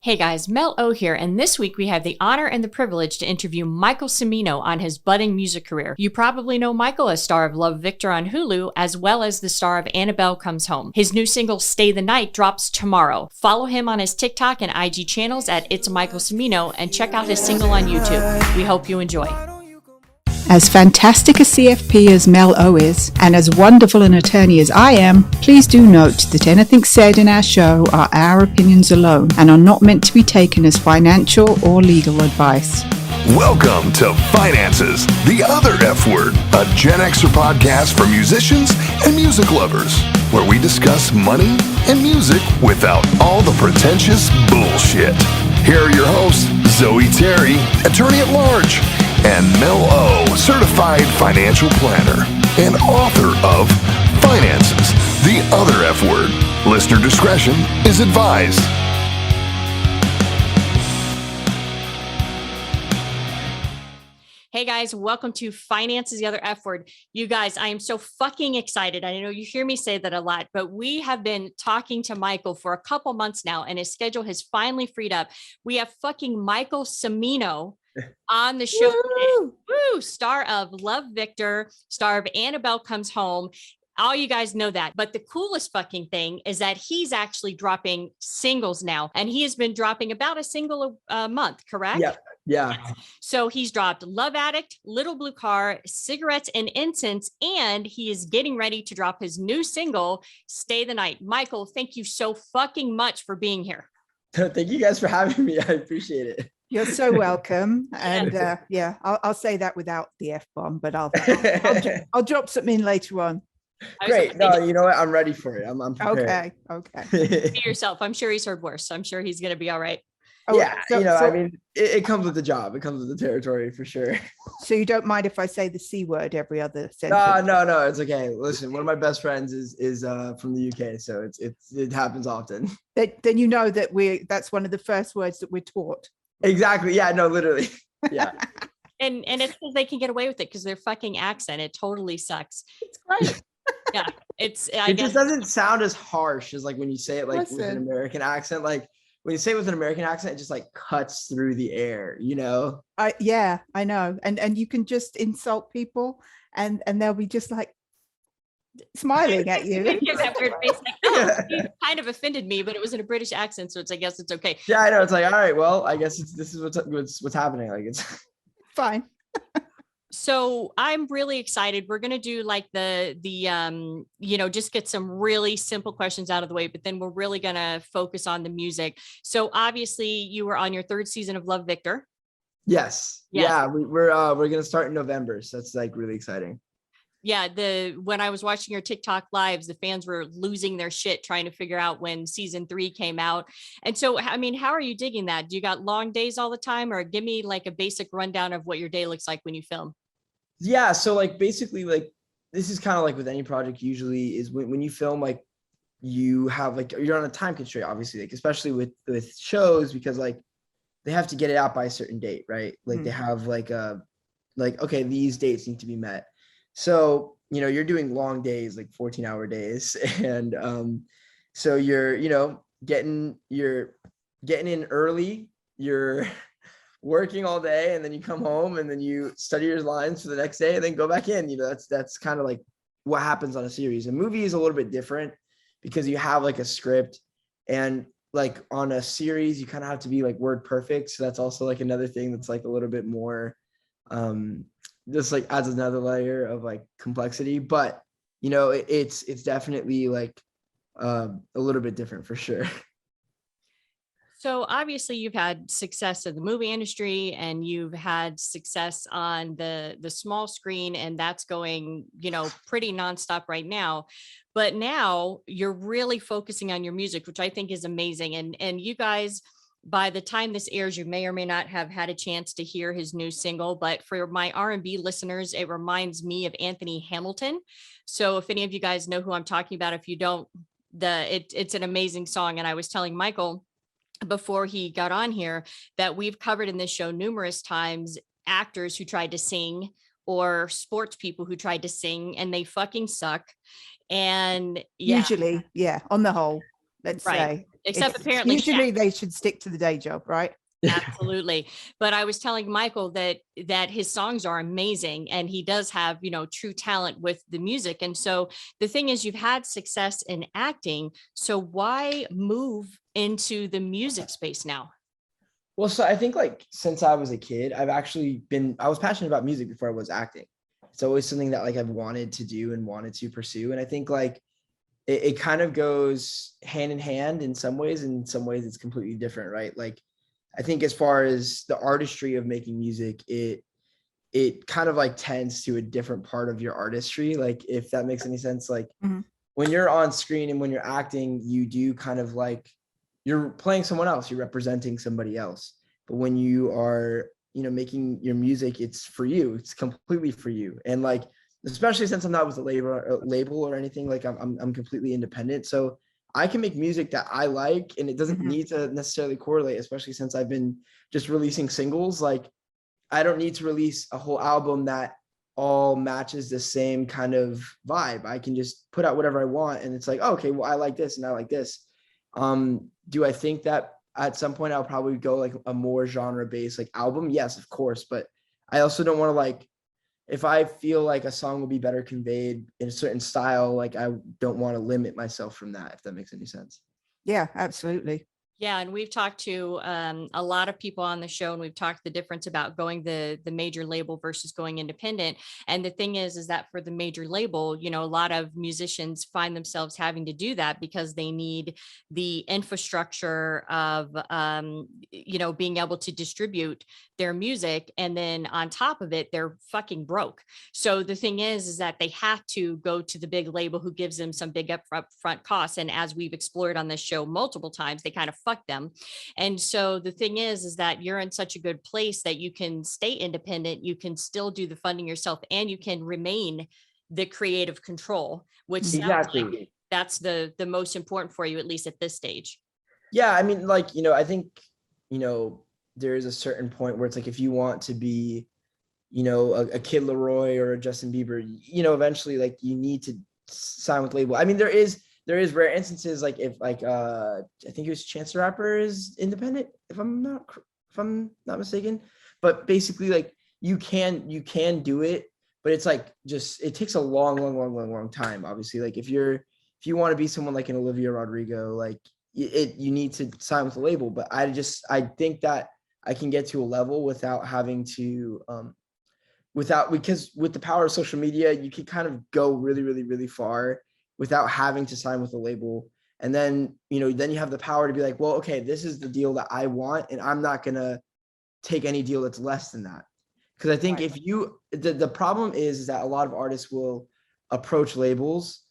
Hey guys, Mel O here, and this week we have the honor and the privilege to interview Michael Cimino on his budding music career. You probably know Michael as star of Love Victor on Hulu, as well as the star of Annabelle Comes Home. His new single, Stay the Night, drops tomorrow. Follow him on his TikTok and IG channels at It's Michael Cimino, and check out his single on YouTube. We hope you enjoy. As fantastic a CFP as Mel O is, and as wonderful an attorney as I am, please do note that anything said in our show are our opinions alone and are not meant to be taken as financial or legal advice. Welcome to Finances, the Other F Word, a Gen Xer podcast for musicians and music lovers, where we discuss money and music without all the pretentious bullshit. Here are your hosts, Zoe Terry, attorney at large, and Mel O, certified financial planner and author of Finances, the Other F Word. Listener discretion is advised. Hey guys, welcome to Finances, the Other F Word. You guys, I am so fucking excited. I know you hear me say that a lot, but we have been talking to Michael for a couple months now, and his schedule has finally freed up. We have fucking Michael Cimino on the show today. Woo! Star of Love Victor, star of Annabelle Comes Home. All you guys know that. But the coolest fucking thing is that he's actually dropping singles now, and he has been dropping about a single a month, correct? Yeah. So he's dropped Love Addict, Little Blue Car, Cigarettes and Incense, and he is getting ready to drop his new single, Stay the Night. Michael, thank you so fucking much for being here. Thank you guys for having me. I appreciate it. You're so welcome. And I'll say that without the F-bomb, but I'll drop something in later on. Great. No, you know what? I'm ready for it. I'm prepared. Okay. Be yourself. I'm sure he's heard worse. I'm sure he's going to be all right. Yeah, I mean, it comes with the job. It comes with the territory for sure. So you don't mind if I say the C word every other sentence? No, it's okay. Listen, one of my best friends is from the UK, so it happens often. Then you know that that's one of the first words that we're taught. Exactly. Yeah, no, literally. Yeah. And it's because they can get away with it because their fucking accent, it totally sucks. It's great. Yeah. It just doesn't sound as harsh as like when you say it like with an American accent. Like when you say it with an American accent, it just like cuts through the air, you know? I know. And you can just insult people and they'll be just like smiling at you. That weird face, like, oh, you kind of offended me, but it was in a British accent, so I guess it's okay. Yeah, I know. It's like, all right, well, I guess this is what's happening. Like it's fine. So I'm really excited. We're going to do like the just get some really simple questions out of the way, but then we're really going to focus on the music. So obviously you were on your third season of Love Victor. Yes. Yeah. We're going to start in November. So that's like really exciting. Yeah. When I was watching your TikTok lives, the fans were losing their shit trying to figure out when season 3 came out. And so, I mean, how are you digging that? Do you got long days all the time, or give me like a basic rundown of what your day looks like when you film? Yeah. So like, basically like, this is kind of like with any project usually is when you film, like you have like, you're on a time constraint, obviously, like, especially with shows, because like they have to get it out by a certain date, right? Like they have like okay, these dates need to be met. So, you're doing long days, like 14-hour days. And so you're getting in early, you're working all day, and then you come home and then you study your lines for the next day and then go back in. That's kind of like what happens on a series. A movie is a little bit different because you have like a script, and like on a series, you kind of have to be like word perfect. So that's also like another thing that's like a little bit more just like adds another layer of like complexity, but it's definitely like a little bit different for sure. So obviously you've had success in the movie industry and you've had success on the small screen, and that's going, pretty nonstop right now. But now you're really focusing on your music, which I think is amazing. And you guys, by the time this airs, you may or may not have had a chance to hear his new single, but for my R&B listeners, it reminds me of Anthony Hamilton. So if any of you guys know who I'm talking about, if you don't, it's an amazing song. And I was telling Michael before he got on here that we've covered in this show numerous times actors who tried to sing or sports people who tried to sing and they fucking suck. And usually, on the whole. let's Right. say. Except It's apparently usually they should stick to the day job, right? absolutely. But I was telling Michael that his songs are amazing and he does have, true talent with the music. And so the thing is, you've had success in acting. So why move into the music space now? Well, so I think like since I was a kid, I was passionate about music before I was acting. It's always something that like I've wanted to do and wanted to pursue. And I think like it kind of goes hand in hand in some ways. In some ways it's completely different, right? Like I think as far as the artistry of making music, it kind of like tends to a different part of your artistry. Like if that makes any sense, like Mhm. when you're on screen and when you're acting, you do kind of like you're playing someone else, you're representing somebody else. But when you are, making your music, it's for you. It's completely for you. And like, especially since I'm not with a label or anything, like I'm completely independent. So I can make music that I like, and it doesn't Mhm. need to necessarily correlate, especially since I've been just releasing singles. Like I don't need to release a whole album that all matches the same kind of vibe. I can just put out whatever I want, and it's like, oh, okay, well, I like this and I like this. Do I think that at some point I'll probably go like a more genre based like album? Yes, of course. But I also don't want to like, if I feel like a song will be better conveyed in a certain style, like I don't want to limit myself from that, if that makes any sense. Yeah, absolutely. Yeah, and we've talked to a lot of people on the show, and we've talked the difference about going the major label versus going independent. And the thing is that for the major label, a lot of musicians find themselves having to do that because they need the infrastructure of being able to distribute their music, and then on top of it, they're fucking broke. So the thing is that they have to go to the big label who gives them some big upfront costs. And as we've explored on this show multiple times, they kind of fuck them. And so the thing is that you're in such a good place that you can stay independent, you can still do the funding yourself, and you can remain the creative control, which sounds like Exactly. that's the most important for you, at least at this stage. Yeah, I mean, like, I think, there is a certain point where it's like if you want to be, a Kid Leroy or a Justin Bieber, eventually like you need to sign with label. I mean, there is rare instances like if like I think it was Chance the Rapper is independent, if I'm not mistaken. But basically like you can do it, but it's like just it takes a long time. Obviously, like if you want to be someone like an Olivia Rodrigo, like you need to sign with a label. But I think that I can get to a level without having to because with the power of social media, you can kind of go really, really, really far without having to sign with a label. And then, then you have the power to be like, well, okay, this is the deal that I want, and I'm not going to take any deal that's less than that. Because I think Right. if the problem is that a lot of artists will approach labels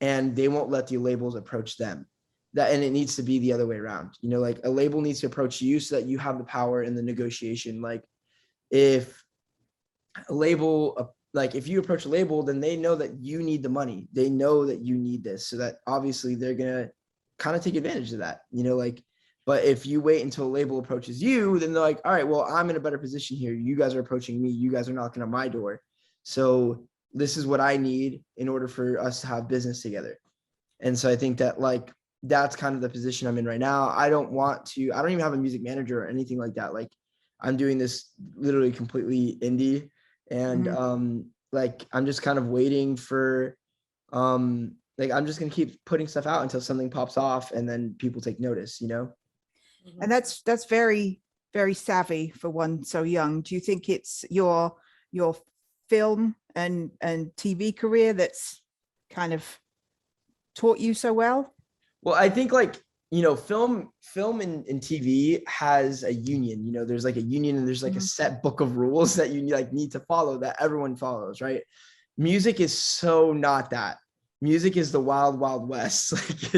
and they won't let the labels approach them. And it needs to be the other way around. Like a label needs to approach you so that you have the power in the negotiation. Like if a label, like if you approach a label, then they know that you need the money. They know that you need this, so that obviously they're gonna kind of take advantage of that. Like, but if you wait until a label approaches you, then they're like, all right, well, I'm in a better position here. You guys are approaching me. You guys are knocking on my door. So this is what I need in order for us to have business together. And so I think that like that's kind of the position I'm in right now. I don't even have a music manager or anything like that. Like I'm doing this literally completely indie, and Mhm. like I'm just kind of waiting for like I'm just gonna keep putting stuff out until something pops off and then people take notice. And that's very, very savvy for one so young. Do you think it's your film and TV career that's kind of taught you so well? Well, I think like film and TV has a union. There's like a union, and there's like a Mhm. set book of rules that you like need to follow, that everyone follows, right? Music is so not that. Music is the wild, wild west. Like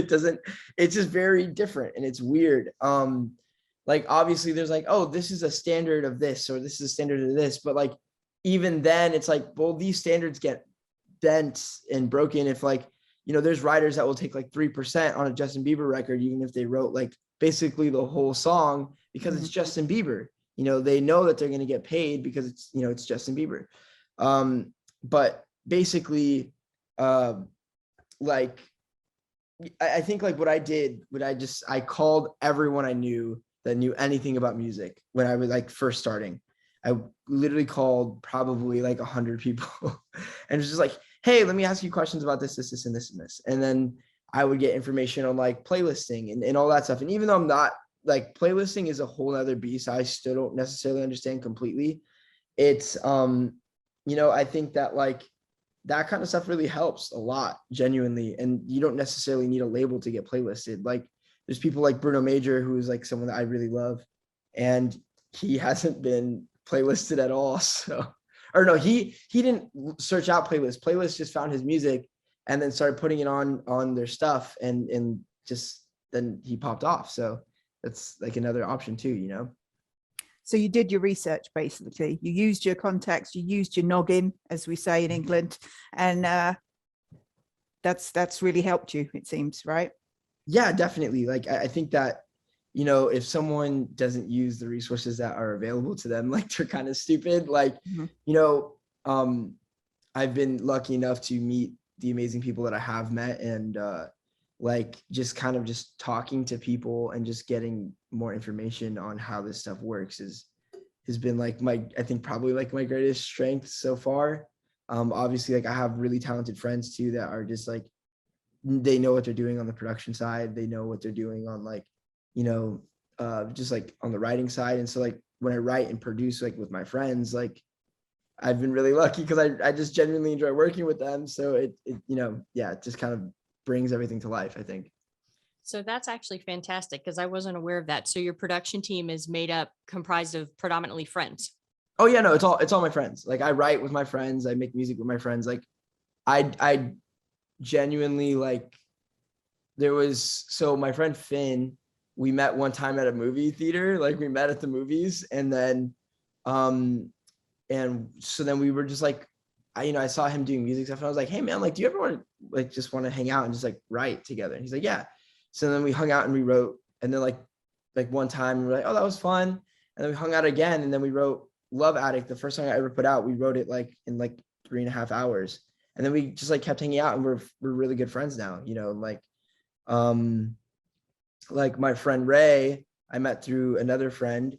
it's just very different and it's weird. Like obviously there's like, oh, this is a standard of this, or this is a standard of this, but like even then it's like, well, these standards get bent and broken if like, there's writers that will take like 3% on a Justin Bieber record, even if they wrote like basically the whole song, because it's Mhm. Justin Bieber. They know that they're going to get paid because it's Justin Bieber. But basically, like I think like what I did, I called everyone I knew that knew anything about music when I was like first starting. I literally called probably like 100 people and was just like, hey, let me ask you questions about this, this, this, and this, and this. And then I would get information on like playlisting and all that stuff. And even though I'm not like playlisting is a whole other beast, I still don't necessarily understand completely. It's, I think that like that kind of stuff really helps a lot, genuinely. And you don't necessarily need a label to get playlisted. Like there's people like Bruno Major, who's like someone that I really love, and he hasn't been playlisted at all. So, or no, he didn't search out playlists. Playlists just found his music and then started putting it on their stuff, and just then he popped off. So that's like another option too. So you did your research, basically. You used your contacts, you used your noggin, as we say in England, and that's really helped you, it seems, right? Yeah, definitely. Like I think that, if someone doesn't use the resources that are available to them, like they're kind of stupid. Like, I've been lucky enough to meet the amazing people that I have met, and like just kind of just talking to people and just getting more information on how this stuff works has been like I think probably like my greatest strength so far. Obviously, like I have really talented friends too that are just like, they know what they're doing on the production side. They know what they're doing on like, just like on the writing side. And so like when I write and produce like with my friends, like I've been really lucky because I just genuinely enjoy working with them. So it it just kind of brings everything to life, I think. So that's actually fantastic because I wasn't aware of that. So your production team is comprised of predominantly friends. Oh yeah, no, it's all my friends. Like I write with my friends, I make music with my friends. Like I genuinely like so my friend Finn, we met one time at a movie theater, like we met at the movies, and then and so then we were just like, I saw him doing music stuff and I was like, hey man, like do you ever want to like just want to hang out and just like write together? And he's like, yeah. So then we hung out and we wrote, and then like one time we were like, oh, that was fun. And then we hung out again, and then we wrote Love Addict, the first song I ever put out. We wrote it like in like 3.5 hours. And then we just like kept hanging out, and we're really good friends now, like my friend Ray, I met through another friend,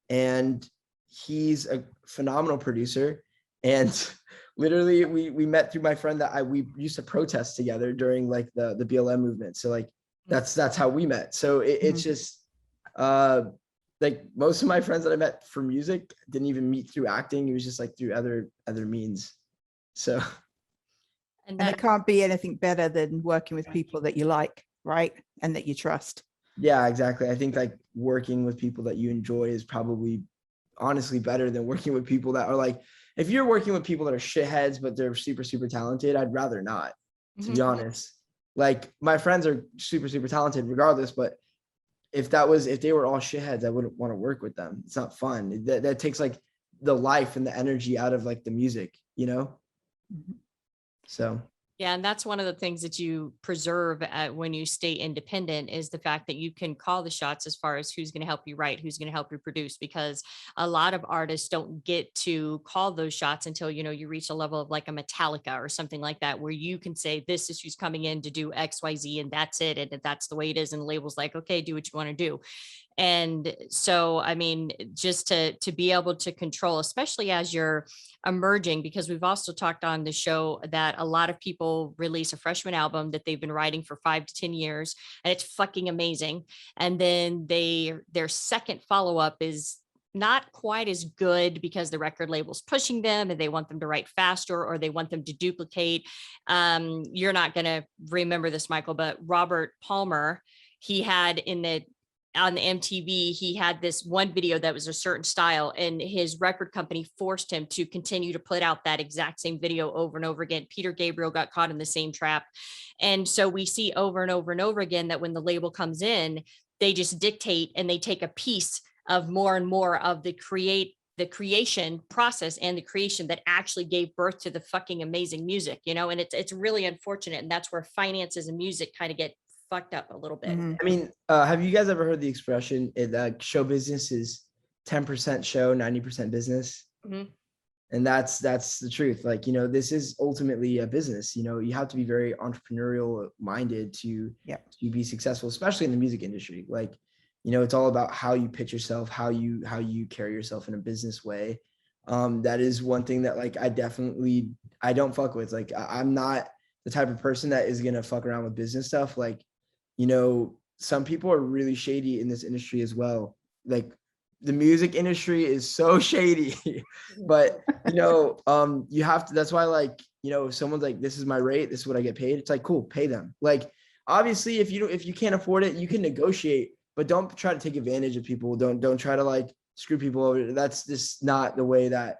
and he's a phenomenal producer. And literally we met through my friend that we used to protest together during like the BLM movement. So like that's how we met. So it's just like most of my friends that I met for music didn't even meet through acting. It was just like through other means. So and it can't be anything better than working with people that you like, right? And that you trust. Yeah, exactly. I think like working with people that you enjoy is probably honestly better than working with people that are like, if you're working with people that are shitheads, but they're super, super talented, I'd rather not, to be honest. Like my friends are super, super talented regardless, but if they were all shitheads, I wouldn't want to work with them. It's not fun. That takes like the life and the energy out of like the music, So. Yeah, and that's one of the things that you preserve when you stay independent is the fact that you can call the shots as far as who's going to help you write, who's going to help you produce, because a lot of artists don't get to call those shots until, you reach a level of like a Metallica or something like that, where you can say, this is who's coming in to do X, Y, Z, and that's it. And that's the way it is. And the label's like, okay, do what you want to do. And so, I mean, just to be able to control, especially as you're emerging, because we've also talked on the show that a lot of people release a freshman album that they've been writing for 5 to 10 years, and it's fucking amazing. And then their second follow-up is not quite as good because the record label's pushing them and they want them to write faster, or they want them to duplicate. You're not going to remember this, Michael, but Robert Palmer, he had on the MTV, he had this one video that was a certain style, and his record company forced him to continue to put out that exact same video over and over again. Peter Gabriel got caught in the same trap. And so we see over and over and over again that when the label comes in, they just dictate and they take a piece of more and more of the creation process and the creation that actually gave birth to the fucking amazing music, and it's really unfortunate. And that's where finances and music kind of get fucked up a little bit. I mean, have you guys ever heard the expression that show business is 10% show, 90% business? And that's the truth. Like, this is ultimately a business. You have to be very entrepreneurial minded to be successful, especially in the music industry. Like, it's all about how you pitch yourself, how you carry yourself in a business way. That is one thing that, like, I don't fuck with. Like, I'm not the type of person that is gonna fuck around with business stuff. Like, some people are really shady in this industry as well. Like, the music industry is so shady, but you have to, that's why, like, if someone's like, this is my rate, this is what I get paid, it's like, cool, pay them. Like, obviously, if you can't afford it, you can negotiate, but don't try to take advantage of people. Don't try to, like, screw people over. That's just not the way that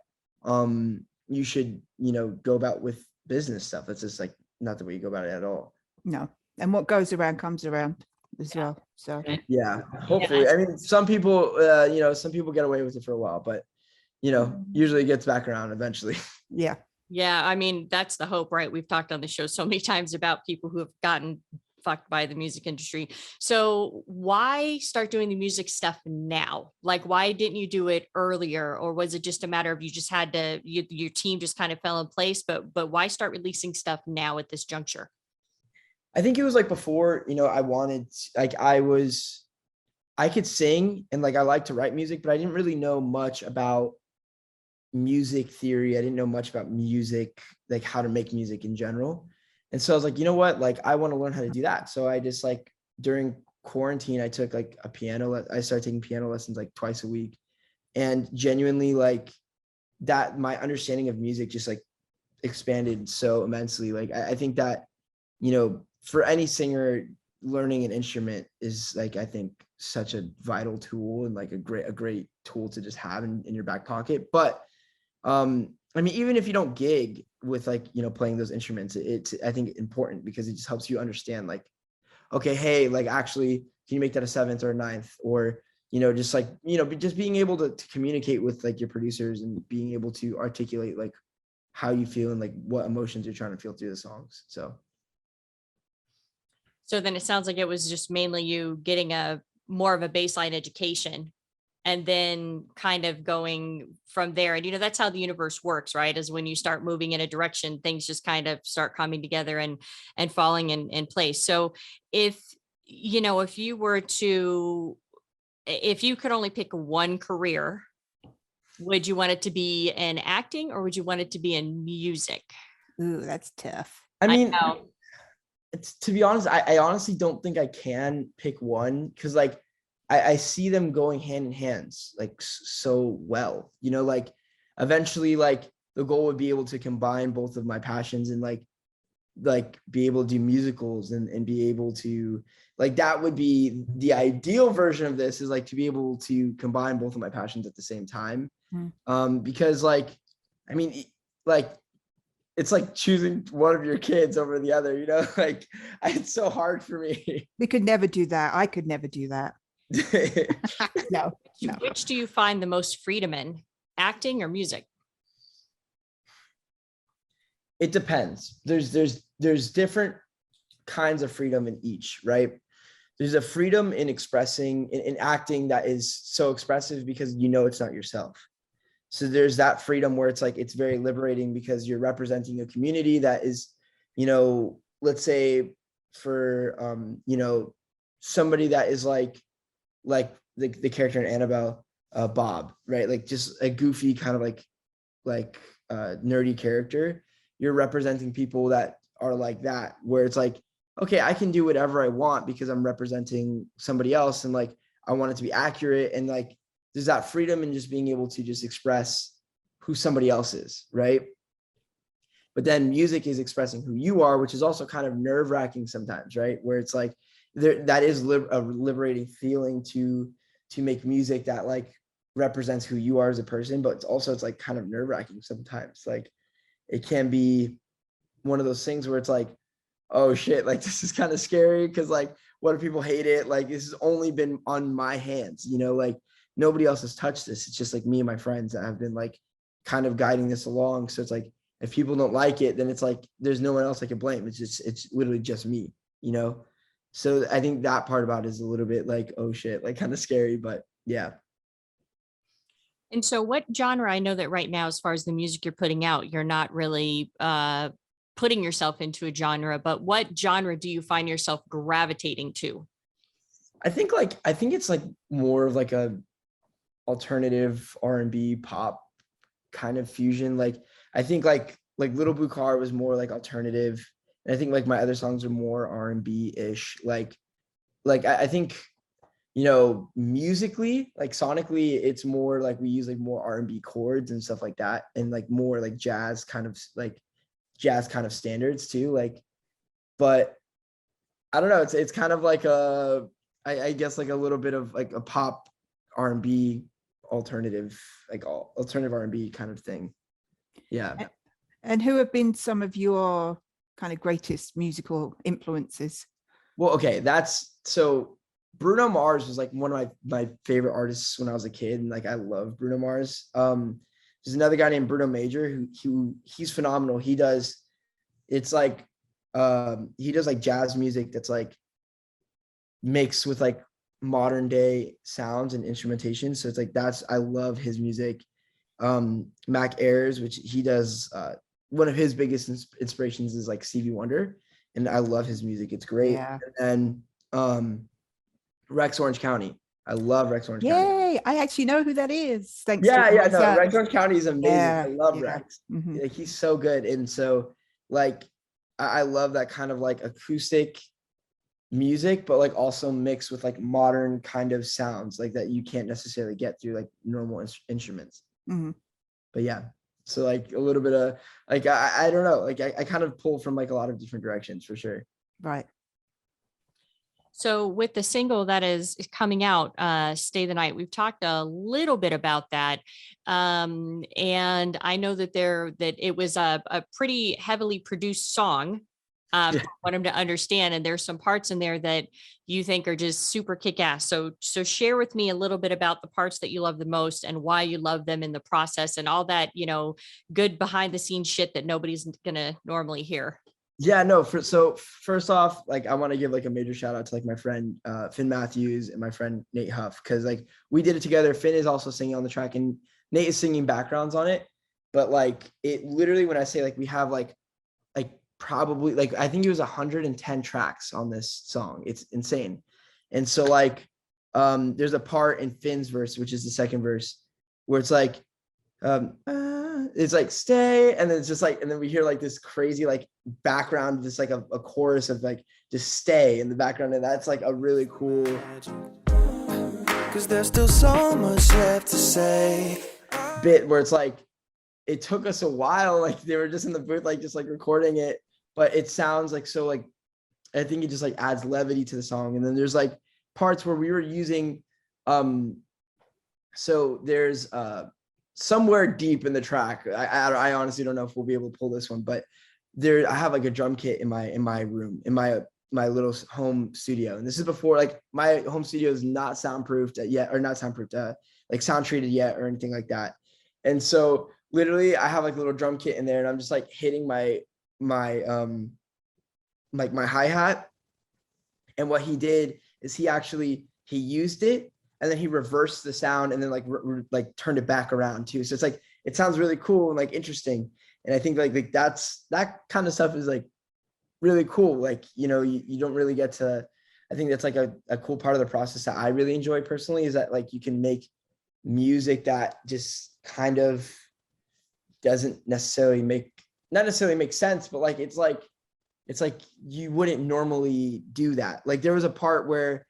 you should, go about with business stuff. That's just, like, not the way you go about it at all. No. And what goes around comes around as well. So yeah, hopefully. I mean, some people get away with it for a while, but usually it gets back around eventually. Yeah. Yeah. I mean, that's the hope, right? We've talked on the show so many times about people who have gotten fucked by the music industry. So why start doing the music stuff now? Like, why didn't you do it earlier? Or was it just a matter of you just had to, your team just kind of fell in place, but why start releasing stuff now at this juncture? I think it was like before, I wanted, like, I could sing and, like, I like to write music, but I didn't really know much about music theory. I didn't know much about music, like how to make music in general. And so I was like, you know what, like, I want to learn how to do that. So I just, like, during quarantine, I took, like, I started taking piano lessons, like, twice a week. And genuinely, like, that, my understanding of music just, like, expanded so immensely. Like, I think that, for any singer, learning an instrument is, like, I think, such a vital tool and, like, a great tool to just have in your back pocket. But I mean, even if you don't gig with, like, playing those instruments, it's, I think, important because it just helps you understand, like, okay, hey, like, actually, can you make that a seventh or a ninth? Or, just, like, just being able to communicate with, like, your producers and being able to articulate, like, how you feel and, like, what emotions you're trying to feel through the songs. So then it sounds like it was just mainly you getting a more of a baseline education and then kind of going from there. And, that's how the universe works, right? Is when you start moving in a direction, things just kind of start coming together and falling in place. So if if you could only pick one career, would you want it to be in acting or would you want it to be in music? Ooh, that's tough. I mean, I know. it's, to be honest, I honestly don't think I can pick one, because, like, I see them going hand in hands, like, so well, like, eventually, like, the goal would be able to combine both of my passions and, like be able to do musicals and be able to, like, that would be the ideal version of this, is, like, to be able to combine both of my passions at the same time. Because, like, I mean, like, it's like choosing one of your kids over the other, like, it's so hard for me. We could never do that. I could never do that. No. Which do you find the most freedom in, acting or music? It depends. There's different kinds of freedom in each, right? There's a freedom in expressing in acting that is so expressive because it's not yourself. So there's that freedom where it's, like, it's very liberating because you're representing a community that is, let's say, for somebody that is like the character in Annabelle, Bob, right? Like, just a goofy kind of like nerdy character. You're representing people that are like that, where it's like, okay, I can do whatever I want because I'm representing somebody else, and, like, I want it to be accurate, and, like, there's that freedom in just being able to just express who somebody else is, right? But then music is expressing who you are, which is also kind of nerve-wracking sometimes, right? Where it's like, that is a liberating feeling to make music that, like, represents who you are as a person, but it's like kind of nerve-wracking sometimes. Like, it can be one of those things where it's like, oh shit, like, this is kind of scary because, like, what if people hate it? Like, this has only been on my hands, like, nobody else has touched this. It's just, like, me and my friends that have been, like, kind of guiding this along. So it's like, if people don't like it, then it's like, there's no one else I can blame. It's literally just me, So I think that part about it is a little bit like, oh shit, like, kind of scary, but yeah. And so what genre, I know that right now, as far as the music you're putting out, you're not really putting yourself into a genre, but what genre do you find yourself gravitating to? I think it's like more of like a alternative R&B pop kind of fusion. Like I think like Little Blue Car was more like alternative. And I think like my other songs are more R&B ish. I think, you know, musically, like sonically, it's more like we use like more R&B chords and stuff like that, and like more like jazz kind of standards too. Like, but I don't know. It's kind of like I guess like a little bit of like a pop R&B alternative, like alternative R&B kind of thing. Yeah. And who have been some of your kind of greatest musical influences? Well, okay, that's so Bruno Mars was like one of my favorite artists when I was a kid, and like I love Bruno Mars. There's another guy named Bruno Major he's phenomenal. It's like he does like jazz music that's like mixed with like modern day sounds and instrumentation. So it's like I love his music. Mac Ayres, which he does, one of his biggest inspirations is like Stevie Wonder, and I love his music. It's great. Yeah. And Rex Orange County. I love Rex Orange County. Yay, I actually know who that is. Thanks. Yeah, no, Rex Orange County is amazing. Yeah, I love yeah. Rex. Mhm. Like, he's so good. And so like I love that kind of like acoustic music, but like also mixed with like modern kind of sounds like that you can't necessarily get through like normal instruments. Mhm. But yeah, so like a little bit of like I don't know, like I kind of pull from like a lot of different directions for sure. Right. So with the single that is coming out, Stay the Night, we've talked a little bit about that. And I know that that it was a pretty heavily produced song. Yeah. I want them to understand. And there's some parts in there that you think are just super kick-ass. So share with me a little bit about the parts that you love the most and why you love them in the process and all that, you know, good behind the scenes shit that nobody's gonna normally hear. Yeah, no, so first off, like I want to give like a major shout out to like my friend Finn Matthews and my friend Nate Huff, because like we did it together. Finn is also singing on the track and Nate is singing backgrounds on it. But like it literally, when I say like we have like probably like I think it was 110 tracks on this song. It's insane. And so like there's a part in Finn's verse, which is the second verse, where it's like it's like stay, and then it's just like, and then we hear like this crazy like background, this like a chorus of like just stay in the background, and that's like a really cool, because there's still so much left to say, bit where it's like it took us a while, like they were just in the booth like just like recording it, but it sounds like so like I think it just like adds levity to the song. And then there's like parts where we were using so there's somewhere deep in the track, I honestly don't know if we'll be able to pull this one, but I have like a drum kit in my room, in my little home studio. And this is before, like my home studio is not soundproofed yet, or not soundproofed, like sound treated yet or anything like that. And so literally I have like a little drum kit in there, and I'm just like hitting my like my hi-hat. And what he did is he used it, and then he reversed the sound and then like turned it back around too. So it's like, it sounds really cool and like interesting. And I think like that kind of stuff is like really cool. Like, you know, you don't really get to, I think that's like a cool part of the process that I really enjoy personally, is that like you can make music that just kind of doesn't necessarily not necessarily make sense, but like, it's like you wouldn't normally do that. Like there was a part where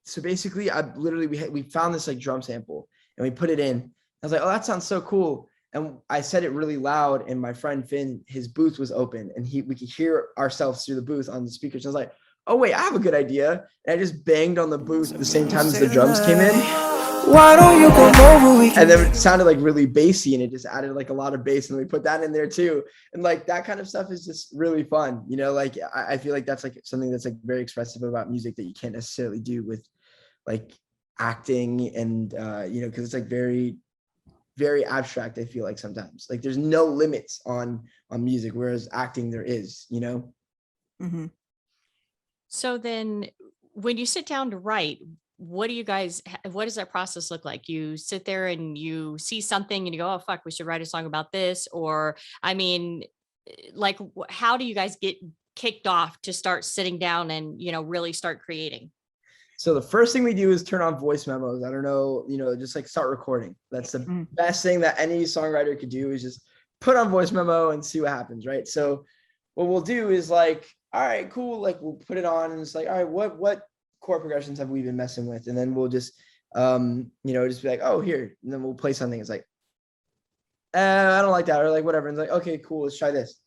so basically we found this like drum sample and we put it in. I was like, oh, that sounds so cool. And I said it really loud, and my friend Finn, his booth was open, and we could hear ourselves through the booth on the speakers. I was like, oh wait, I have a good idea. And I just banged on the booth at the same time as the drums came in. why don't you come over? And then it sounded like really bassy, and it just added like a lot of bass, and we put that in there too. And like that kind of stuff is just really fun, you know. Like I feel like that's like something that's like very expressive about music that you can't necessarily do with like acting, and you know, because it's like very, very abstract. I feel like sometimes like there's no limits on music, whereas acting there is, you know. Mm-hmm. So then when you sit down to write, what do you guys, what does that process look like? You sit there and you see something and you go, oh, fuck, we should write a song about this. Or, I mean, like, how do you guys get kicked off to start sitting down and, really start creating? So the first thing we do is turn on voice memos. I don't know, just like start recording. That's the best thing that any songwriter could do, is just put on voice memo and see what happens, right? So what we'll do is like, all right, cool. Like we'll put it on and it's like, all right, what chord progressions have we been messing with? And then we'll just, just be like, oh, here. And then we'll play something. It's like, I don't like that. Or like, whatever. And it's like, okay, cool. Let's try this.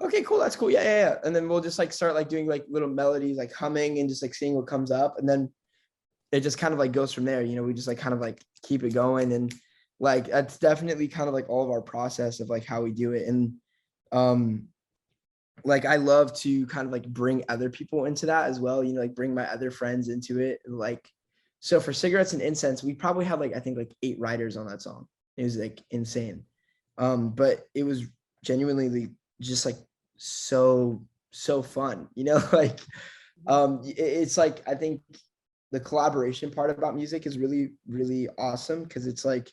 Okay, cool. That's cool. Yeah. And then we'll just like start like doing like little melodies, like humming and just like seeing what comes up. And then it just kind of like goes from there. We just like kind of like keep it going. And like, that's definitely kind of like all of our process of like how we do it. And like, I love to kind of like bring other people into that as well. Like bring my other friends into it. Like, so for Cigarettes and Incense, we probably had like, I think like 8 writers on that song. It was like insane. But it was genuinely just like so fun, like it's like, I think the collaboration part about music is really, really awesome, because it's like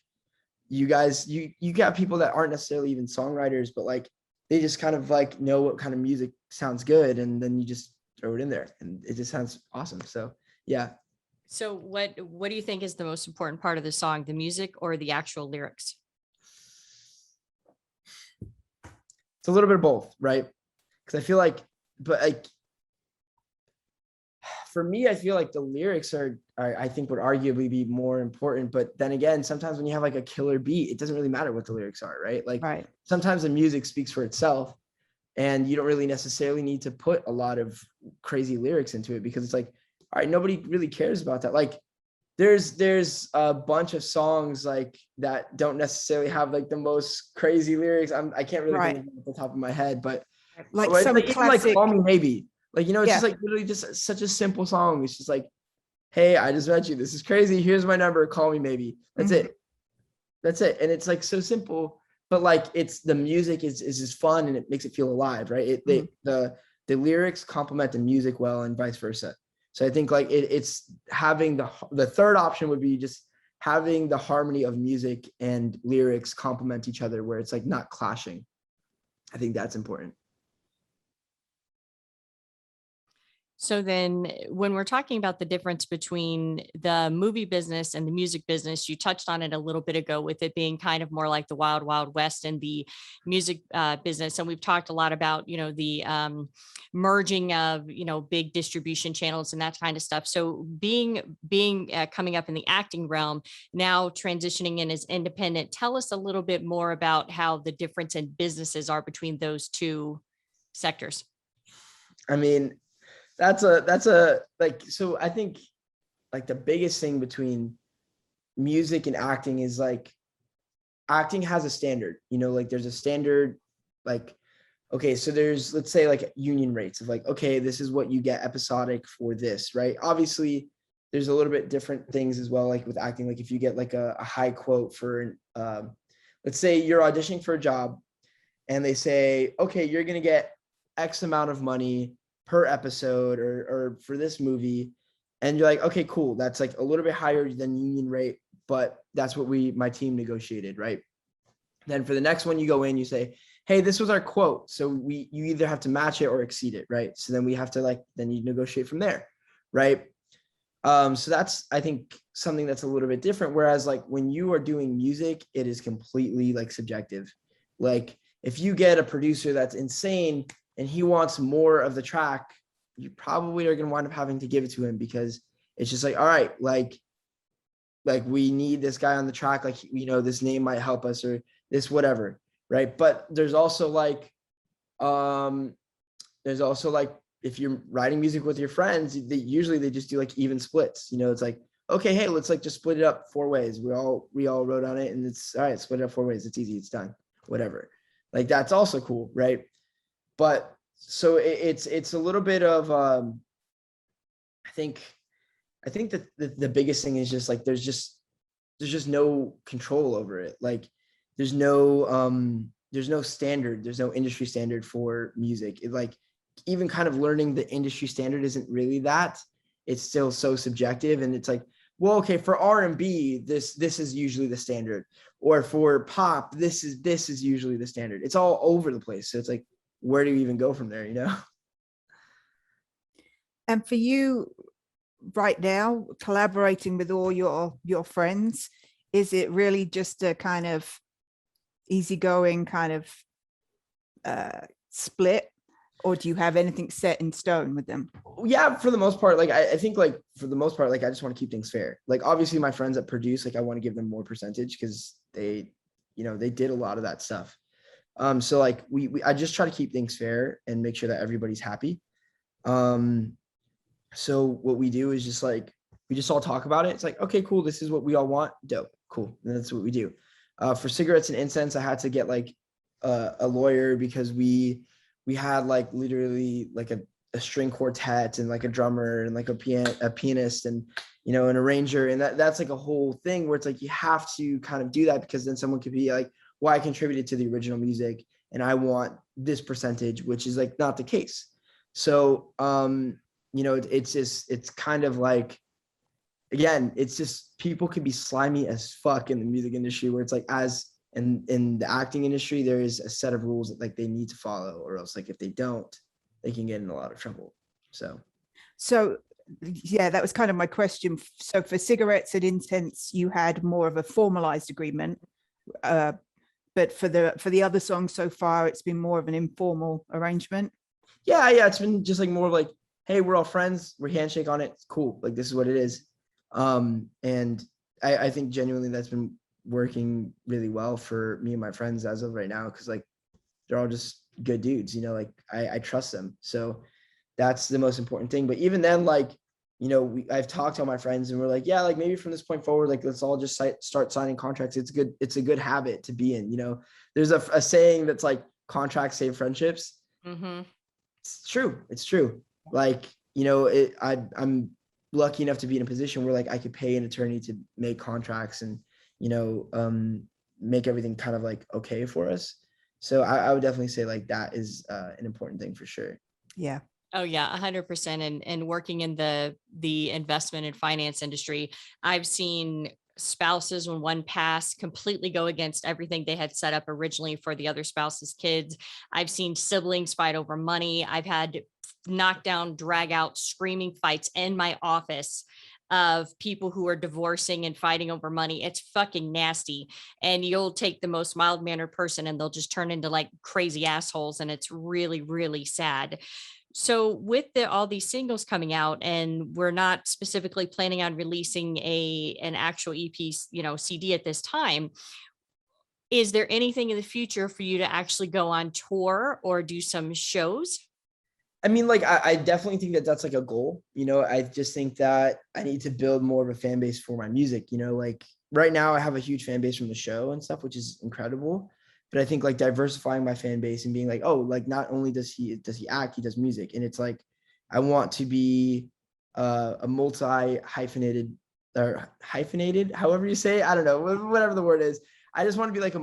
you guys, you got people that aren't necessarily even songwriters, but like they just kind of like know what kind of music sounds good, and then you just throw it in there and it just sounds awesome. So yeah. So what do you think is the most important part of the song, the music or the actual lyrics? It's a little bit of both, right? Because I feel like, but like for me, I feel like the lyrics are I think would arguably be more important. But then again, sometimes when you have like a killer beat, it doesn't really matter what the lyrics are, right? Like sometimes the music speaks for itself, and you don't really necessarily need to put a lot of crazy lyrics into it, because it's like, all right, nobody really cares about that. Like there's a bunch of songs like that don't necessarily have like the most crazy lyrics. I can't really think of them off the top of my head, but like right, some like, classic, even like Call Me Maybe. Like, it's just like literally just such a simple song. It's just like, hey, I just met you. This is crazy. Here's my number. Call me maybe. That's it. That's it. And it's like so simple, but like it's the music is just fun, and it makes it feel alive, right? The lyrics complement the music well, and vice versa. So I think like it's having the third option would be just having the harmony of music and lyrics complement each other, where it's like not clashing. I think that's important. So then when we're talking about the difference between the movie business and the music business, you touched on it a little bit ago with it being kind of more like the wild, wild west and the music business. And we've talked a lot about, the merging of, big distribution channels and that kind of stuff. So being coming up in the acting realm, now transitioning in as independent, tell us a little bit more about how the difference in businesses are between those two sectors. I mean, that's a like, so I think like the biggest thing between music and acting is like acting has a standard, like there's a standard, like, okay, so there's, let's say like union rates of like, okay, this is what you get episodic for this, right? Obviously there's a little bit different things as well. Like with acting, like if you get like a high quote for, let's say you're auditioning for a job and they say, okay, you're going to get X amount of money per episode or for this movie. And you're like, okay, cool. That's like a little bit higher than union rate, but that's what my team negotiated, right? Then for the next one you go in, you say, hey, this was our quote. So you either have to match it or exceed it, right? So then we have to then you negotiate from there, right? So that's, I think, something that's a little bit different. Whereas like when you are doing music, it is completely like subjective. Like if you get a producer that's insane and he wants more of the track, you probably are going to wind up having to give it to him, because it's just like, all right, like we need this guy on the track. Like, this name might help us or this, whatever. Right. But there's also like, if you're writing music with your friends, usually they just do like even splits. It's like, okay, hey, let's like just split it up 4 ways. We all wrote on it, and it's all right, split it up 4 ways. It's easy. It's done. Whatever. Like that's also cool. Right. But so it's a little bit of, I think that the biggest thing is just like, there's just no control over it. Like there's no standard, there's no industry standard for music. It like, even kind of learning the industry standard isn't really that. It's still so subjective. And it's like, well, okay, for R&B, this is usually the standard, or for pop, this is usually the standard. It's all over the place. So it's like, where do you even go from there, you know? And for you right now, collaborating with all your friends, is it really just a kind of easygoing kind of split, or do you have anything set in stone with them? Yeah, for the most part, like I think like for the most part, like I just want to keep things fair. Like obviously my friends that produce, like I want to give them more percentage because they, you know, they did a lot of that stuff. So like we I just try to keep things fair and make sure that everybody's happy. So what we do is just like we just all talk about it. It's like, okay, cool, this is what we all want. Dope, cool. And that's what we do. For cigarettes and incense, I had to get like a lawyer because we had like literally like a string quartet and like a drummer and like a pianist and, you know, an arranger. And that's like a whole thing where it's like, you have to kind of do that because then someone could be like, well, I contributed to the original music and I want this percentage, which is like not the case. So, you know, it's kind of like, again, it's just people can be slimy as fuck in the music industry where it's like, as in the acting industry, there is a set of rules that like they need to follow, or else like if they don't, they can get in a lot of trouble. So yeah, that was kind of my question. So for cigarettes and incense, you had more of a formalized agreement, but for the other songs so far, it's been more of an informal arrangement. Yeah, it's been just like more of like, hey, we're all friends, we're handshake on it, it's cool, like this is what it is. And I think genuinely that's been working really well for me and my friends as of right now, because like they're all just good dudes, you know, like I trust them. So that's the most important thing. But even then, like, you know, I've talked to all my friends and we're like, yeah, like maybe from this point forward, like let's all just start signing contracts. It's a good habit to be in, you know. There's a saying that's like contracts save friendships. Mm-hmm. It's true. Like, you know, I'm lucky enough to be in a position where like I could pay an attorney to make contracts and, you know, make everything kind of like okay for us. So I would definitely say like that is an important thing for sure. Yeah. Oh yeah, 100%. And working in the investment and finance industry, I've seen spouses when one passed completely go against everything they had set up originally for the other spouse's kids. I've seen siblings fight over money. I've had knockdown, drag out, screaming fights in my office of people who are divorcing and fighting over money. It's fucking nasty. And you'll take the most mild mannered person and they'll just turn into like crazy assholes. And it's really, really sad. So with all these singles coming out, and we're not specifically planning on releasing an actual EP, you know, CD at this time, is there anything in the future for you to actually go on tour or do some shows? I mean, like, I definitely think that that's like a goal, you know. I just think that I need to build more of a fan base for my music, you know. Like right now I have a huge fan base from the show and stuff, which is incredible. But I think like diversifying my fan base and being like, oh, like not only does he act, he does music. And it's like, I want to be a multi hyphenated, however you say it, I don't know, whatever the word is. I just want to be like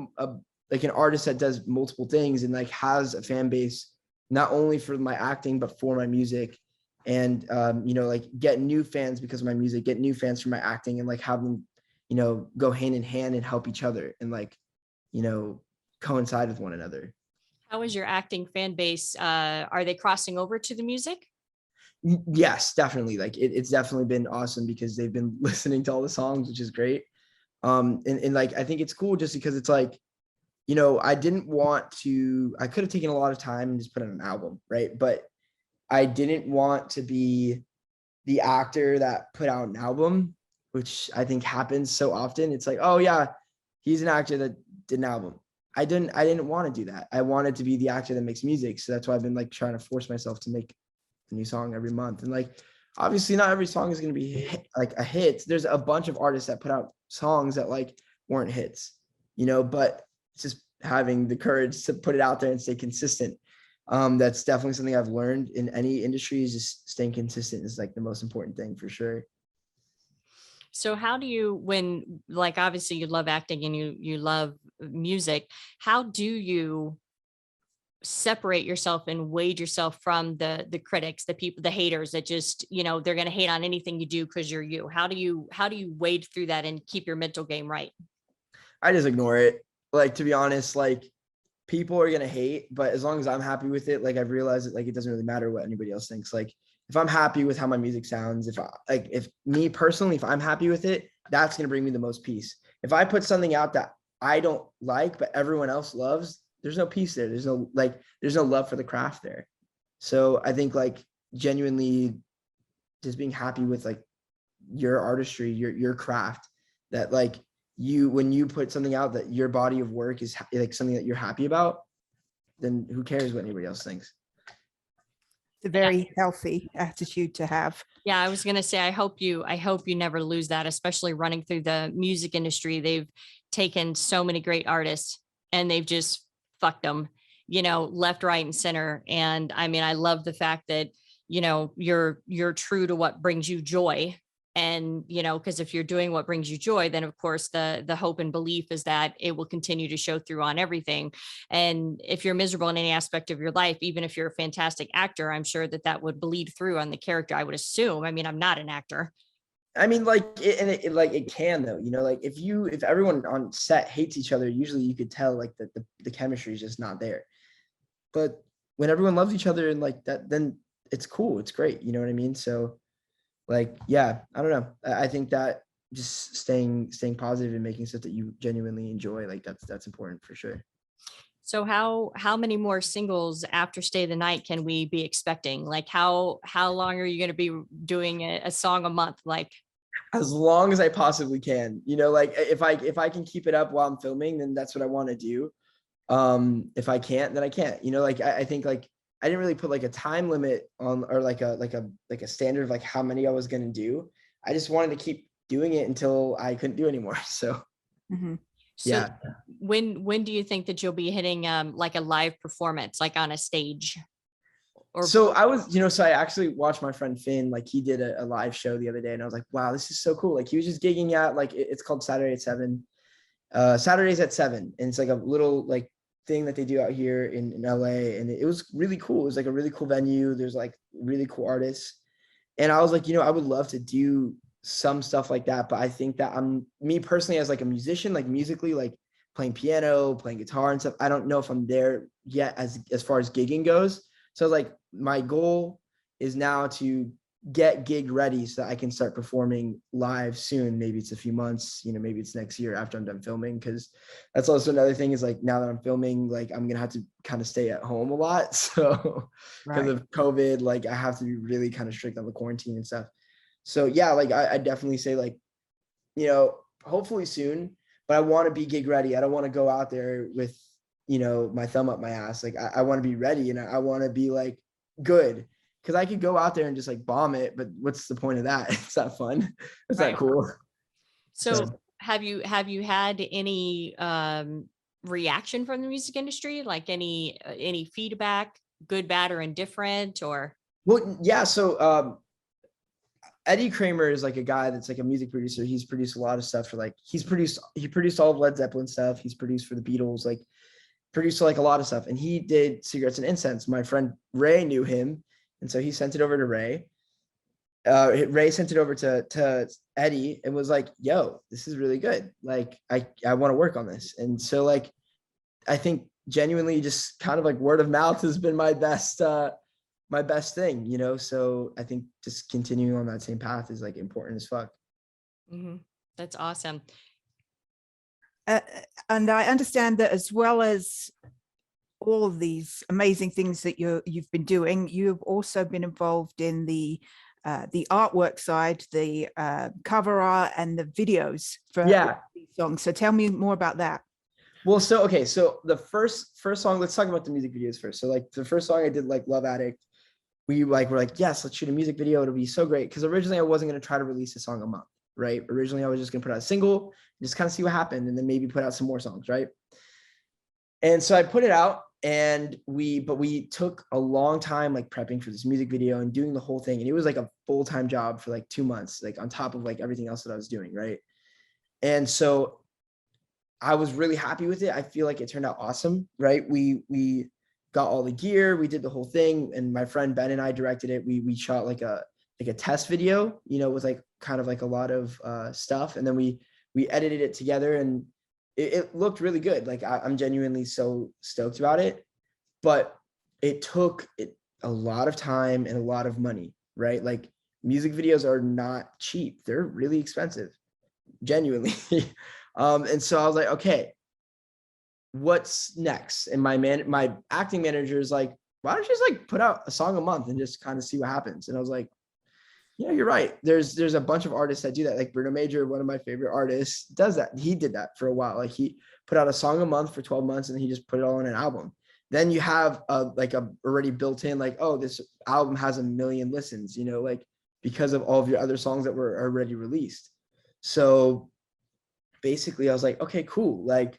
like an artist that does multiple things and like has a fan base not only for my acting, but for my music. And, you know, like get new fans because of my music, get new fans for my acting, and like have them, you know, go hand in hand and help each other and like, you know, coincide with one another. How is your acting fan base? Are they crossing over to the music? Yes, definitely. Like it's definitely been awesome because they've been listening to all the songs, which is great. And like, I think it's cool just because it's like, you know, I could have taken a lot of time and just put on an album, right? But I didn't want to be the actor that put out an album, which I think happens so often. It's like, oh yeah, he's an actor that did an album. I didn't want to do that. I wanted to be the actor that makes music. So that's why I've been like trying to force myself to make a new song every month. And like, obviously not every song is going to be like a hit. There's a bunch of artists that put out songs that like weren't hits, you know, but it's just having the courage to put it out there and stay consistent. That's definitely something I've learned in any industry, is just staying consistent is like the most important thing for sure. So how do you, when like obviously you love acting and you love music, how do you separate yourself and wade yourself from the critics, the people, the haters that just, they're going to hate on anything you do because you're you? How do you wade through that and keep your mental game right? I just ignore it. Like, to be honest, like, people are gonna hate, but as long as I'm happy with it, like, I've realized that, like, it doesn't really matter what anybody else thinks. Like, if I'm happy with how my music sounds, if me personally, if I'm happy with it, that's gonna bring me the most peace. If I put something out that I don't like, but everyone else loves, there's no peace there. There's no love for the craft there. So I think, like, genuinely just being happy with, like, your artistry, your craft, that, like, when you put something out that your body of work is like something that you're happy about, then who cares what anybody else thinks? It's a very healthy attitude to have. Yeah, I was going to say, I hope you never lose that, especially running through the music industry. They've taken so many great artists and they've just fucked them, left, right, and center. And I mean, I love the fact that, you're true to what brings you joy. And, because if you're doing what brings you joy, then of course the hope and belief is that it will continue to show through on everything. And if you're miserable in any aspect of your life, even if you're a fantastic actor, I'm sure that would bleed through on the character, I would assume. I mean, I'm not an actor. I mean, like, it can, though, like, if everyone on set hates each other, usually you could tell, like, that the chemistry is just not there. But when everyone loves each other and like that, then it's cool. It's great. You know what I mean? So, like, yeah, I don't know. I think that just staying positive and making stuff that you genuinely enjoy, like, that's important for sure. So how many more singles after Stay the Night can we be expecting? Like, how long are you going to be doing a song a month? Like, as long as I possibly can, like, if I can keep it up while I'm filming, then that's what I want to do. If I can't, then I can't, like, I think, like, I didn't really put, like, a time limit on, or like a standard of, like, how many I was going to do. I just wanted to keep doing it until I couldn't do anymore. So, so yeah. When do you think that you'll be hitting like a live performance, like on a stage? So I actually watched my friend Finn, like, he did a live show the other day, and I was like, wow, this is so cool. Like, he was just gigging out, like, it's called Saturdays at 7. And it's like a little, like, thing that they do out here in LA. And it was really cool. It was like a really cool venue. There's, like, really cool artists. And I was like, I would love to do some stuff like that. But I think that me personally, as, like, a musician, like, musically, like, playing piano, playing guitar and stuff, I don't know if I'm there yet as far as gigging goes. So, like, my goal is now to get gig ready so that I can start performing live soon. Maybe it's a few months, maybe it's next year after I'm done filming. Cause that's also another thing, is, like, now that I'm filming, like, I'm going to have to kind of stay at home a lot. So because of COVID, like, I have to be really kind of strict on the quarantine and stuff. So yeah, like, I definitely say, like, hopefully soon, but I want to be gig ready. I don't want to go out there with, my thumb up my ass. Like, I want to be ready, and I want to be, like, good. Because I could go out there and just, like, bomb it, but what's the point of that? It's not fun. It's not cool. So have you had any reaction from the music industry? Like, any feedback, good, bad, or indifferent? Or Well, yeah. So Eddie Kramer is, like, a guy that's, like, a music producer. He's produced a lot of stuff for, like, he produced all of Led Zeppelin stuff. He's produced for the Beatles, like, produced, like, a lot of stuff. And he did Cigarettes and Incense. My friend Ray knew him. And so he sent it over to Ray. Ray sent it over to Eddie and was like, yo, this is really good. Like, I want to work on this. And so, like, I think genuinely just kind of, like, word of mouth has been my best thing, so I think just continuing on that same path is, like, important as fuck. Mm-hmm. That's awesome. And I understand that, as well as all of these amazing things that you've been doing, you've also been involved in the artwork side, the cover art, and the videos for these songs. So tell me more about that. Well, so the first song, let's talk about the music videos first. So, like, the first song I did, like, Love Addict, we, like, were like, yes, let's shoot a music video. It'll be so great. Because originally I wasn't going to try to release a song a month, right? Originally I was just going to put out a single, just kind of see what happened, and then maybe put out some more songs, right? And so I put it out, and we took a long time, like, prepping for this music video and doing the whole thing. And it was, like, a full-time job for, like, 2 months, like, on top of, like, everything else that I was doing, right? And so I was really happy with it. I feel like it turned out awesome, right? We got all the gear, we did the whole thing, and my friend Ben and I directed it. We shot like a test video, with like kind of like a lot of stuff, and then we edited it together, and it looked really good. Like I'm genuinely so stoked about it, but it took a lot of time and a lot of money, right? Like music videos are not cheap. They're really expensive, genuinely. And so I was like, okay, what's next? And my acting manager is like, why don't you just like put out a song a month and just kind of see what happens? And I was like, yeah, you're right. There's a bunch of artists that do that. Like Bruno Major, one of my favorite artists, does that. He did that for a while. Like he put out a song a month for 12 months and he just put it all in an album. Then you have a already built in, like, oh, this album has 1 million listens, like because of all of your other songs that were already released. So basically I was like, okay, cool. Like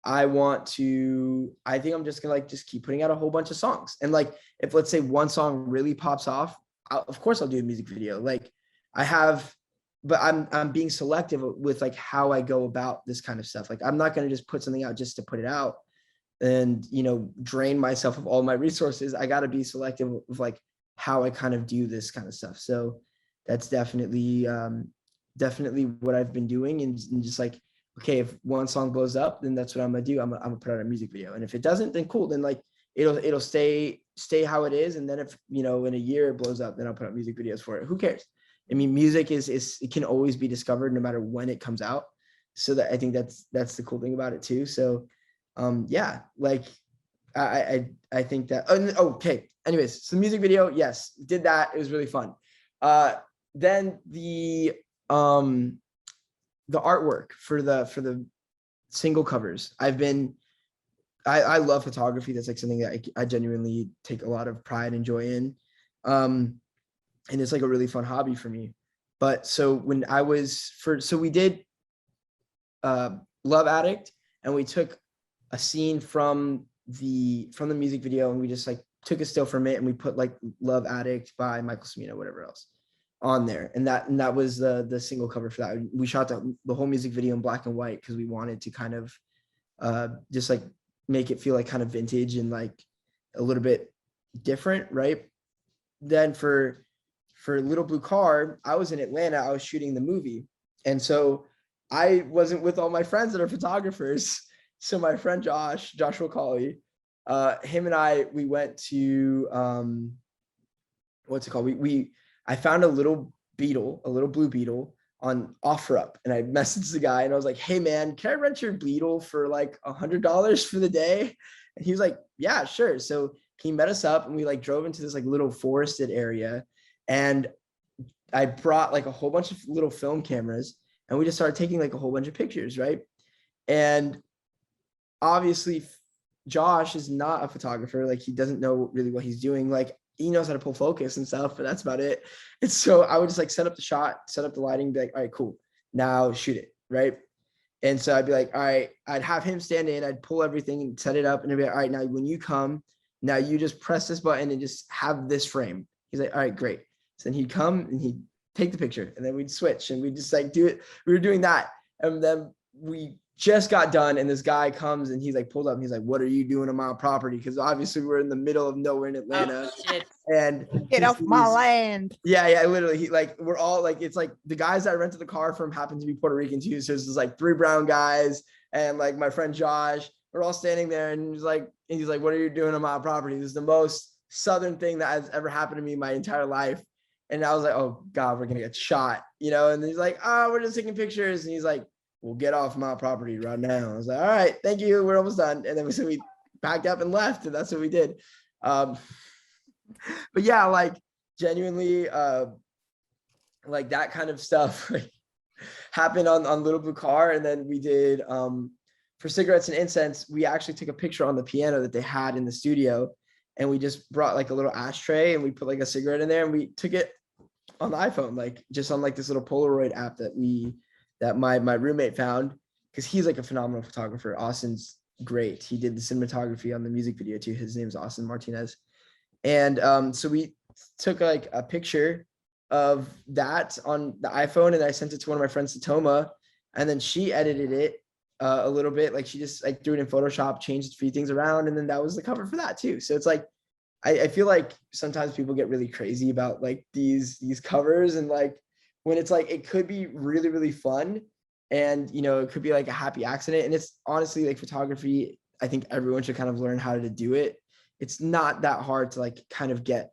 I think I'm just gonna like just keep putting out a whole bunch of songs. And like if let's say one song really pops off, of course I'll do a music video. Like but I'm being selective with like how I go about this kind of stuff. Like I'm not gonna just put something out just to put it out and drain myself of all my resources. I got to be selective of like how I kind of do this kind of stuff. So that's definitely what I've been doing, and just like, okay, if one song blows up, then that's what I'm gonna do. I'm gonna put out a music video, and if it doesn't, then cool. Then like it'll stay how it is, and then if in a year it blows up, then I'll put out music videos for it. Who cares? I mean, music is it can always be discovered no matter when it comes out. So that I think that's the cool thing about it too. So yeah, like I think that. Okay. Anyways, so music video, yes, did that. It was really fun. Then the artwork for the single covers. I love photography. That's like something that I genuinely take a lot of pride and joy in. And it's like a really fun hobby for me. But so when we did Love Addict, and we took a scene from the music video, and we just like took a still from it, and we put like Love Addict by Michael Cimino, whatever else, on there. And that was the single cover for that. We shot the whole music video in black and white because we wanted to kind of just like make it feel like kind of vintage and like a little bit different, right? Then for Little Blue Car, I was in Atlanta. I was shooting the movie, and so I wasn't with all my friends that are photographers. So my friend Joshua Colley, him and we went to what's it called? I found a little blue beetle on OfferUp, and I messaged the guy and I was like, hey man, can I rent your beetle for like $100 for the day? And he was like, yeah, sure. So he met us up, and we like drove into this like little forested area, and I brought like a whole bunch of little film cameras, and we just started taking like a whole bunch of pictures, right? And obviously Josh is not a photographer. Like he doesn't know really what he's doing. Like he knows how to pull focus and stuff, but that's about it. And so I would just like set up the shot, set up the lighting, be like, all right, cool, now shoot it, right? And so I'd be like, all right, I'd have him stand in, I'd pull everything and set it up, and I'd be like, all right, now when you come, now you just press this button and just have this frame. He's like, all right, great. So then he'd come and he'd take the picture, and then we'd switch, and we'd just like do it. We were doing that. And then we just got done, and this guy comes and he's like pulled up, and he's like, what are you doing on my property? Because obviously we're in the middle of nowhere in Atlanta. Oh, and get off my land. Yeah, literally, we're all like, it's like the guys that I rented the car from happened to be Puerto Rican too. So there's like 3 brown guys and like my friend Josh. We're all standing there, and he's like, what are you doing on my property? This is the most Southern thing that has ever happened to me my entire life. And I was like, oh God, we're gonna get shot, and he's like, oh, we're just taking pictures. And he's like, we'll get off my property right now. I was like, all right, thank you, we're almost done. And then we packed up and left, and that's what we did. But yeah, like genuinely, like that kind of stuff happened on Little Blue Car. And then we did for Cigarettes and Incense, we actually took a picture on the piano that they had in the studio, and we just brought like a little ashtray, and we put like a cigarette in there, and we took it on the iPhone, like just on like this little Polaroid app that my roommate found, because he's like a phenomenal photographer. Austin's great. He did the cinematography on the music video too. His name's Austin Martinez. And so we took like a picture of that on the iPhone, and I sent it to one of my friends, Satoma, and then she edited it a little bit. Like she just like threw it in Photoshop, changed a few things around, and then that was the cover for that too. So it's like, I feel like sometimes people get really crazy about like these covers, and like when it's like, it could be really, really fun. And, you know, it could be like a happy accident. And it's honestly like photography, I think everyone should kind of learn how to do it. It's not that hard to like kind of get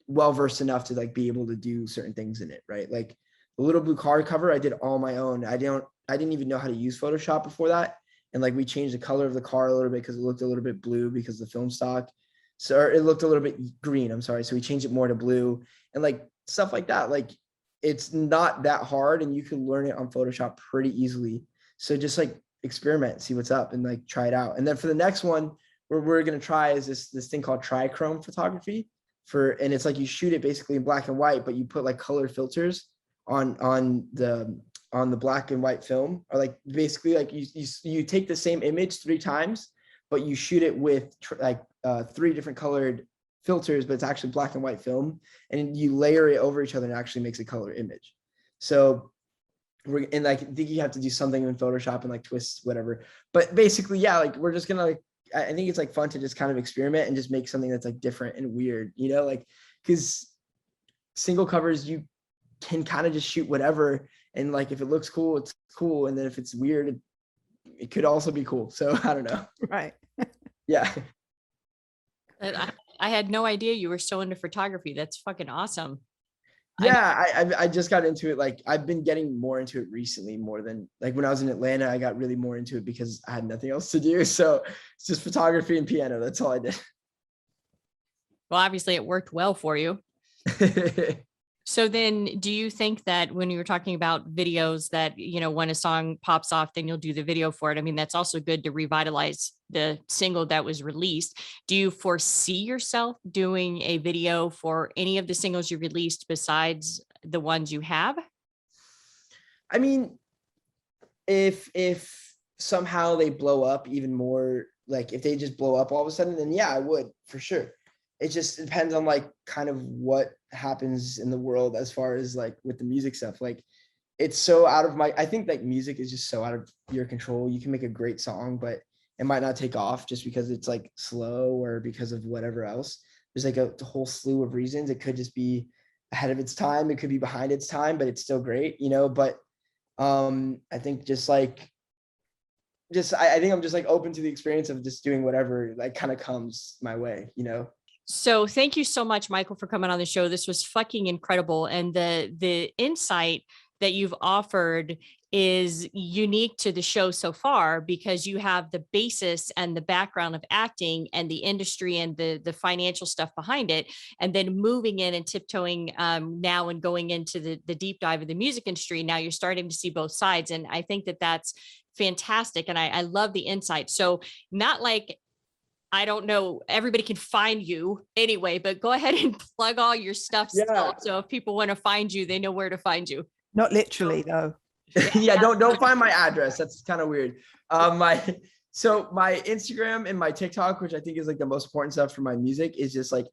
well-versed enough to like be able to do certain things in it, right? Like the little blue car cover, I did all my own. I didn't even know how to use Photoshop before that. And like we changed the color of the car a little bit because it looked a little bit blue because of the film stock. So it looked a little bit green, I'm sorry. So we changed it more to blue and like stuff like that. Like it's not that hard and you can learn it on Photoshop pretty easily. So just like experiment, see what's up and like try it out. And then for the next one, we're going to try is this thing called trichrome photography and it's like you shoot it basically in black and white, but you put like colored filters on the black and white film, or like basically like you take the same image 3 times, but you shoot it with 3 different colored filters, but it's actually black and white film, and you layer it over each other and it actually makes a color image. So I think you have to do something in Photoshop and like twist whatever, but basically, yeah, like we're just gonna like, I think it's like fun to just kind of experiment and just make something that's like different and weird, you know, like because single covers you can kind of just shoot whatever, and like if it looks cool, it's cool, and then if it's weird, it could also be cool. So I don't know. Right. Yeah. I had no idea you were so into photography. That's fucking awesome. Yeah, I just got into it. Like I've been getting more into it recently, more than like when I was in Atlanta, I got really more into it because I had nothing else to do. So it's just photography and piano. That's all I did. Well, obviously it worked well for you. So then do you think that when you were talking about videos that, you know, when a song pops off, then you'll do the video for it? I mean, that's also good to revitalize the single that was released. Do you foresee yourself doing a video for any of the singles you released besides the ones you have? I mean, if somehow they blow up even more, like if they just blow up all of a sudden, then yeah, I would for sure. It just depends on like kind of what happens in the world as far as like with the music stuff. Like it's so out of I think like music is just so out of your control. You can make a great song, but it might not take off just because it's like slow or because of whatever else. There's like a whole slew of reasons. It could just be ahead of its time. It could be behind its time, but it's still great, you know, but I think I think I'm just like open to the experience of just doing whatever like kind of comes my way, you know? So thank you so much, Michael, for coming on the show. This was fucking incredible. And the insight that you've offered is unique to the show so far because you have the basis and the background of acting and the industry and the financial stuff behind it. And then moving in and tiptoeing now and going into the deep dive of the music industry. Now you're starting to see both sides. And I think that that's fantastic. And I love the insight. So not like, I don't know, everybody can find you anyway, but go ahead and plug all your stuff. Yeah. Still. So if people want to find you, they know where to find you. Not literally though. Yeah, don't find my address. That's kind of weird. My Instagram and my TikTok, which I think is like the most important stuff for my music, is just like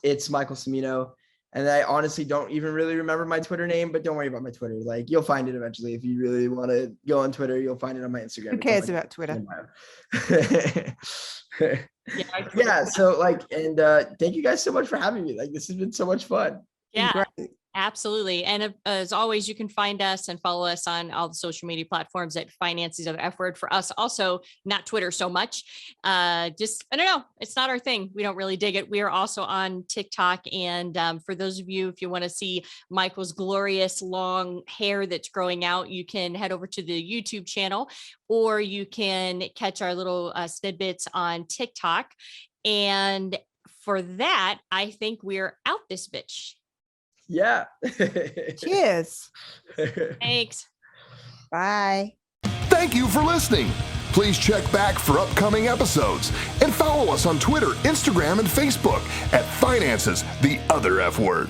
@it's Michael Cimino. And I honestly don't even really remember my Twitter name, but don't worry about my Twitter. Like you'll find it eventually. If you really want to go on Twitter, you'll find it on my Instagram. Who cares about Twitter? Yeah. So like, and thank you guys so much for having me. Like this has been so much fun. Yeah. Absolutely. And as always, you can find us and follow us on all the social media platforms at Finances of F Word. For us, also not Twitter so much. Just, I don't know. It's not our thing. We don't really dig it. We are also on TikTok. And for those of you, if you want to see Michael's glorious long hair that's growing out, you can head over to the YouTube channel, or you can catch our little snippets on TikTok. And for that, I think we're out this bitch. Yeah. Cheers. Thanks. Bye. Thank you for listening. Please check back for upcoming episodes and follow us on Twitter, Instagram, and Facebook @Finances, the other F word.